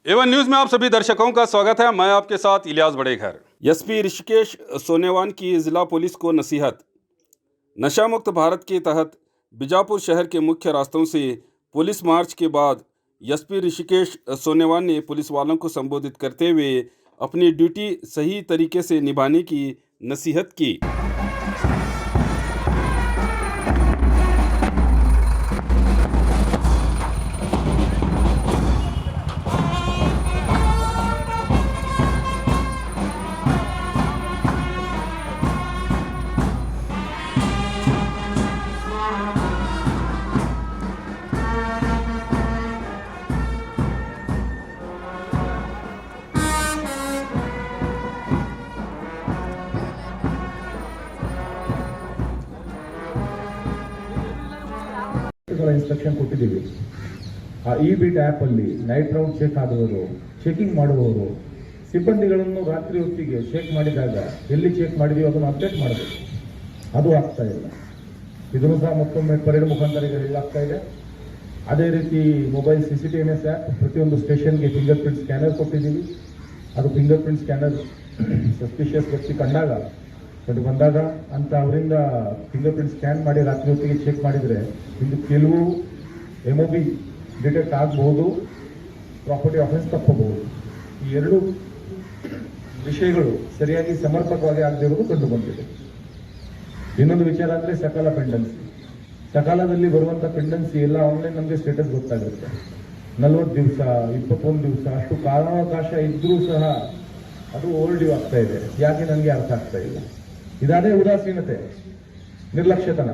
Avon news में आप सभी दर्शकों का स्वागत है। मैं आपके साथ इलियास बड़ेघर। एसपी ऋषिकेश सोनेवान की जिला पुलिस को नसीहत। नशा मुक्त भारत के तहत बीजापुर शहर के मुख्य रास्तों से पुलिस मार्च के बाद एसपी ऋषिकेश सोनेवान ने पुलिस वालों को संबोधित करते हुए अपनी ड्यूटी सही तरीके से निभाने की नसीहत की। ಇನ್ಸ್ಟ್ರಕ್ಷನ್ ಕೊಟ್ಟಿದ್ದೀವಿ. ಆ ಇ ಬಿಟ್ ಆ್ಯಪ್ ಅಲ್ಲಿ ನೈಟ್ ರೌಂಡ್ ಚೆಕ್ ಆದವರು, ಚೆಕಿಂಗ್ ಮಾಡುವವರು ಸಿಬ್ಬಂದಿಗಳನ್ನು ರಾತ್ರಿ ಹೊತ್ತಿಗೆ ಚೆಕ್ ಮಾಡಿದಾಗ ಎಲ್ಲಿ ಚೆಕ್ ಮಾಡಿದೀವಿ ಅದನ್ನು ಅಪ್ಡೇಟ್ ಮಾಡಬೇಕು. ಅದು ಆಗ್ತಾ ಇಲ್ಲ. ಇದನ್ನು ಸಹ ಮತ್ತೊಮ್ಮೆ ಪರೇಡ್ ಮುಖಾಂತರ ಈಗ ಹೇಳಲಾಗ್ತಾ ಇದೆ. ಅದೇ ರೀತಿ ಮೊಬೈಲ್ CCTVNS ಆ್ಯಪ್ ಪ್ರತಿಯೊಂದು ಸ್ಟೇಷನ್ಗೆ ಫಿಂಗರ್ ಪ್ರಿಂಟ್ ಸ್ಕ್ಯಾನರ್ ಕೊಟ್ಟಿದ್ದೀವಿ. ಅದು ಫಿಂಗರ್ ಪ್ರಿಂಟ್ ಸ್ಕ್ಯಾನರ್ ಸಸ್ಪಿಷಿಯಸ್ ವ್ಯಕ್ತಿ ಕಂಡಾಗ ಬಂದಾಗ ಅಂತ ಅವರಿಂದ ಫಿಂಗರ್ ಪ್ರಿಂಟ್ ಸ್ಕ್ಯಾನ್ ಮಾಡಿ ರಾತ್ರಿ ಹೊತ್ತಿಗೆ ಚೆಕ್ ಮಾಡಿದರೆ ಇದು ಕೆಲವು MOB ಡಿಟೆಕ್ಟ್ ಆಗಬಹುದು, ಪ್ರಾಪರ್ಟಿ ಆಫೆನ್ಸ್ ತಪ್ಪಬಹುದು. ಈ ಎರಡು ವಿಷಯಗಳು ಸರಿಯಾಗಿ ಸಮರ್ಪಕವಾಗಿ ಆಗದೇ ಇರೋದು ಕಂಡು ಬಂದಿದೆ. ಇನ್ನೊಂದು ವಿಚಾರ ಅಂದರೆ ಸಕಾಲ ಪೆಂಡೆನ್ಸಿ. ಸಕಾಲದಲ್ಲಿ ಬರುವಂಥ ಪೆಂಡೆನ್ಸಿ ಎಲ್ಲ ಆನ್ಲೈನ್ ನಮಗೆ ಸ್ಟೇಟಸ್ ಗೊತ್ತಾಗುತ್ತೆ. 40 ದಿವಸ, 21 ದಿವಸ ಅಷ್ಟು ಕಾಲಾವಕಾಶ ಇದ್ರೂ ಸಹ ಅದು ಓವರ್ ಡ್ಯೂ ಆಗ್ತಾ ಇದೆ. ಯಾಕೆ ನನಗೆ ಅರ್ಥ ಆಗ್ತಾ ಇಲ್ಲ. ಇದಾದೇ ಉದಾಸೀನತೆ, ನಿರ್ಲಕ್ಷ್ಯತನ.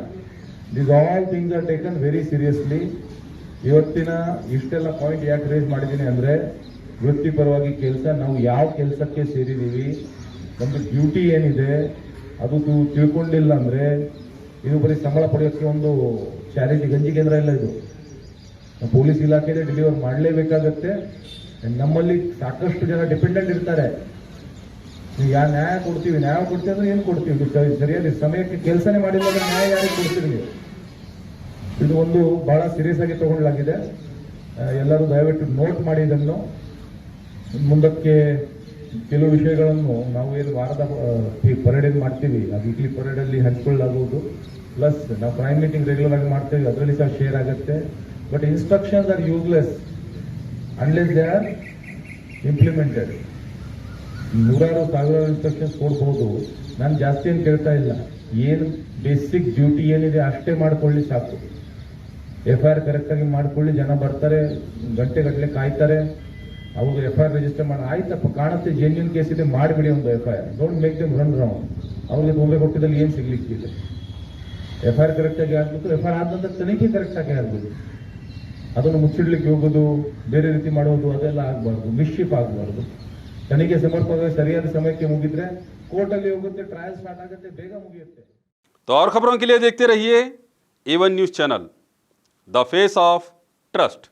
This all things are taken very seriously. ಇವತ್ತಿನ ಇಷ್ಟೆಲ್ಲ ಪಾಯಿಂಟ್ ಯಾಕೆ ರೇಸ್ ಮಾಡಿದ್ದೀನಿ ಅಂದರೆ, ವೃತ್ತಿಪರವಾಗಿ ಕೆಲಸ, ನಾವು ಯಾವ ಕೆಲಸಕ್ಕೆ ಸೇರಿದ್ದೀವಿ, ನಮ್ಮದು ಡ್ಯೂಟಿ ಏನಿದೆ ಅದು ತಿಳ್ಕೊಂಡಿಲ್ಲ ಅಂದರೆ ಇದು ಬರೀ ಸಂಬಳ ಪಡೆಯೋಕ್ಕೆ ಒಂದು ಚಾರಿಟಿ ಗಂಜಿ ಕೇಂದ್ರ ಇಲ್ಲ. ಇದು ಪೊಲೀಸ್ ಇಲಾಖೆಗೆ ಡೆಲಿವರ್ ಮಾಡಲೇಬೇಕಾಗತ್ತೆ. ನಮ್ಮಲ್ಲಿ ಸಾಕಷ್ಟು ಜನ ಡಿಪೆಂಡೆಂಟ್ ಇರ್ತಾರೆ. ನ್ಯಾಯ ಕೊಡ್ತೀವಿ ಅಂದ್ರೆ ಏನು ಕೊಡ್ತೀವಿ? ಸರಿಯಾದ ಸಮಯಕ್ಕೆ ಕೆಲಸನೇ ಮಾಡಿಲ್ಲ ಅಂದ್ರೆ ನ್ಯಾಯ ಯಾರಿಗೆ ಕೊಡ್ತೀವಿ ನೀವು? ಇದು ಒಂದು ಬಹಳ ಸೀರಿಯಸ್ ಆಗಿ ತಗೊಳ್ಳಲಾಗಿದೆ. ಎಲ್ಲರೂ ದಯವಿಟ್ಟು ನೋಟ್ ಮಾಡಿ ಇದನ್ನು. ಮುಂದಕ್ಕೆ ಕೆಲವು ವಿಷಯಗಳನ್ನು ನಾವು ಏನು ವಾರದ ಪರೇಡ್ ಮಾಡ್ತೀವಿ, ಆ ವೀಕ್ಲಿ ಪರೇಡಲ್ಲಿ ಹಂಚ್ಕೊಳ್ಳಲಾಗುವುದು. ಪ್ಲಸ್ ನಾವು ಪ್ರೈಮ್ ಮೀಟಿಂಗ್ ರೆಗ್ಯುಲರ್ ಆಗಿ ಮಾಡ್ತೇವೆ, ಅದರಲ್ಲಿ ಸಹ ಶೇರ್ ಆಗುತ್ತೆ. But instructions are useless unless they are implemented. ನೂರಾರು ಸಾವಿರಾರು ಇನ್ಸ್ಟ್ರಕ್ಷನ್ಸ್ ಕೊಡ್ಬೋದು. ನಾನು ಜಾಸ್ತಿ ಏನು ಕೇಳ್ತಾ ಇಲ್ಲ. ಏನು ಬೇಸಿಕ್ ಡ್ಯೂಟಿ ಏನಿದೆ ಅಷ್ಟೇ ಮಾಡ್ಕೊಳ್ಳಿ ಸಾಕು. FIR ಕರೆಕ್ಟಾಗಿ ಮಾಡ್ಕೊಳ್ಳಿ. ಜನ ಬರ್ತಾರೆ, ಗಂಟೆಗಟ್ಟಲೆ ಕಾಯ್ತಾರೆ, ಅವ್ರು FIR ರಿಜಿಸ್ಟರ್ ಮಾಡಿ ಆಯ್ತಪ್ಪ ಕಾಣುತ್ತೆ ಜೆನ್ಯೂನ್ ಕೇಸ್ ಇದೆ ಮಾಡಿಬಿಡಿ ಒಂದು FIR. Don't make them run round. ಅವ್ರಿಗೆ ತೊಂದರೆ ಕೊಟ್ಟಿದ್ದಲ್ಲಿ ಏನು ಸಿಗ್ಲಿಕ್ಕಿದೆ. FIR ಕರೆಕ್ಟಾಗಿ ಆಗಬೇಕು. FIR ಆದ ನಂತರ ತನಿಖೆ ಕರೆಕ್ಟಾಗಿ ಆಗಬೇಕು. ಅದನ್ನು ಮುಚ್ಚಿಡ್ಲಿಕ್ಕೆ ಹೋಗೋದು, ಬೇರೆ ರೀತಿ ಮಾಡೋದು ಅದೆಲ್ಲ ಆಗಬಾರ್ದು. ಮಿಸ್ಶಿಪ್ ಆಗಬಾರ್ದು. ತನಿಖೆ ಸಮರ್ಪಕವಾಗಿ ಸರಿಯಾದ ಸಮಯಕ್ಕೆ ಮುಗಿದ್ರೆ ಕೋರ್ಟಲ್ಲಿ ಹೋಗುತ್ತೆ, ಟ್ರಯಲ್ ಸ್ಟಾರ್ಟ್ ಆಗುತ್ತೆ, ಬೇಗ ಮುಗಿಯುತ್ತೆ. तो और खबरों के लिए देखते रहिए A1 news channel, the face of trust.